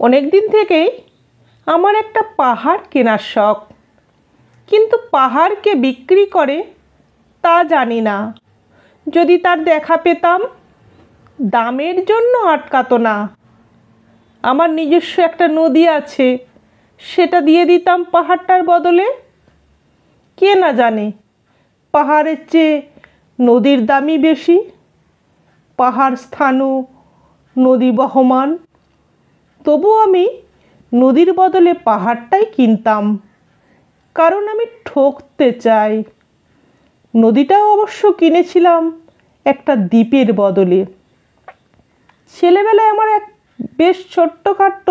অনেক দিন থেকেই আমার একটা পাহাড় কেনার শখ, কিন্তু পাহাড় কে বিক্রি করে তা জানি না। যদি তার দেখা পেতাম, দামের জন্য আটকাতো না। আমার নিজস্ব একটা নদী আছে, সেটা দিয়ে দিতাম পাহাড়টার বদলে। কে না জানে পাহাড়ের চেয়ে নদীর দামই বেশি। পাহাড় স্থানু, নদী বহমান, তবু আমি নদীর বদলে পাহাড়টাই কিনতাম, কারণ আমি ঠকতে চাই। নদীটাও অবশ্য কিনেছিলাম একটা দ্বীপের বদলে। ছেলেবেলায় আমার এক বেশ ছোট্টখাট্ট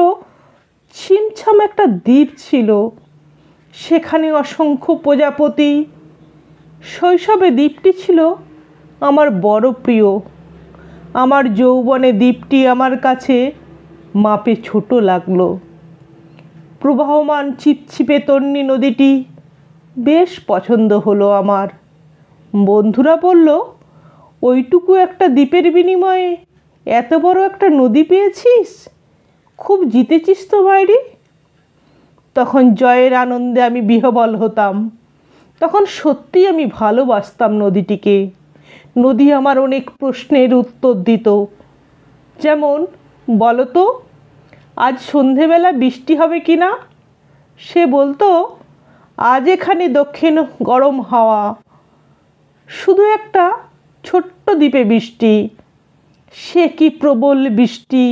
ছিমছাম একটা দ্বীপ ছিল, সেখানে অসংখ্য প্রজাপতি। শৈশবে দ্বীপটি ছিল আমার বড় প্রিয়। আমার যৌবনে দ্বীপটি আমার কাছে মাপে ছোট লাগলো। প্রবাহমান চিপচিপে তন্বী নদীটি বেশ পছন্দ হলো আমার। বন্ধুরা বলল, ওইটুকু একটা দ্বীপের বিনিময়ে এত বড় একটা নদী পেয়েছিস, খুব জিতেছিস তো বাইরে। তখন জয়ের আনন্দে আমি বিহ্বল হতাম। তখন সত্যি আমি ভালোবাসতাম নদীটিকে। নদী আমার অনেক প্রশ্নের উত্তর দিত, যেমন, বলো তো আজ সন্ধেবেলা বৃষ্টি হবে কি না। সে বলতো, আজ এখানে দক্ষিণ গরম হাওয়া, শুধু একটা ছোট্ট দ্বীপে বৃষ্টি। সে কি প্রবল বৃষ্টি,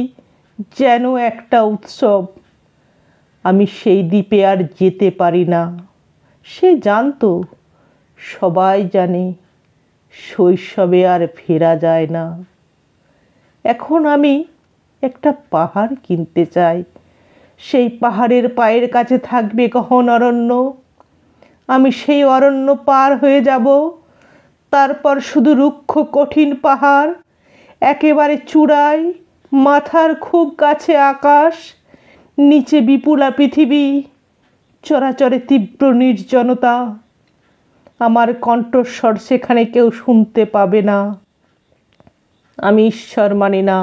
যেন একটা উৎসব। আমি সেই দ্বীপে আর যেতে পারি না। সে জানতো, সবাই জানে, শৈশবে আর ফেরা যায় না। এখন আমি একটা পাহাড় কিনতে চাই। সেই পাহাড়ের পায়ের কাছে থাকবে গহন অরণ্য। আমি সেই অরণ্য পার হয়ে যাব, তারপর শুধু রুক্ষ কঠিন পাহাড়, একেবারে চূড়ায়, মাথার খুব কাছে আকাশ, নিচে বিপুলা পৃথিবী, চরাচরে তীব্র নির্জনতা। আমার কণ্ঠস্বর সেখানে কেউ শুনতে পাবে না। আমি ঈশ্বর মানি না,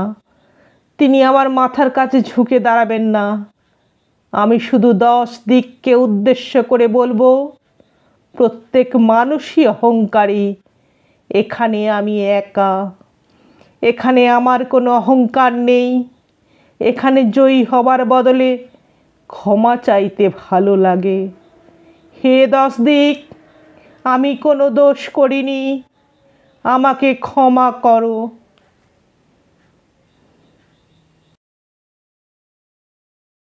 তিনি আমার মাথার কাছে ঝুঁকে দাঁড়াবেন না। আমি শুধু 10 দিককে উদ্দেশ্য করে বলবো, প্রত্যেক মানুষই অহংকারী। এখানে আমি একা। এখানে আমার কোনো অহংকার নেই। এখানে জয়ী হবার বদলে ক্ষমা চাইতে ভালো লাগে। হে 10 দিক, আমি কোনো দোষ করিনি, আমাকে ক্ষমা করো।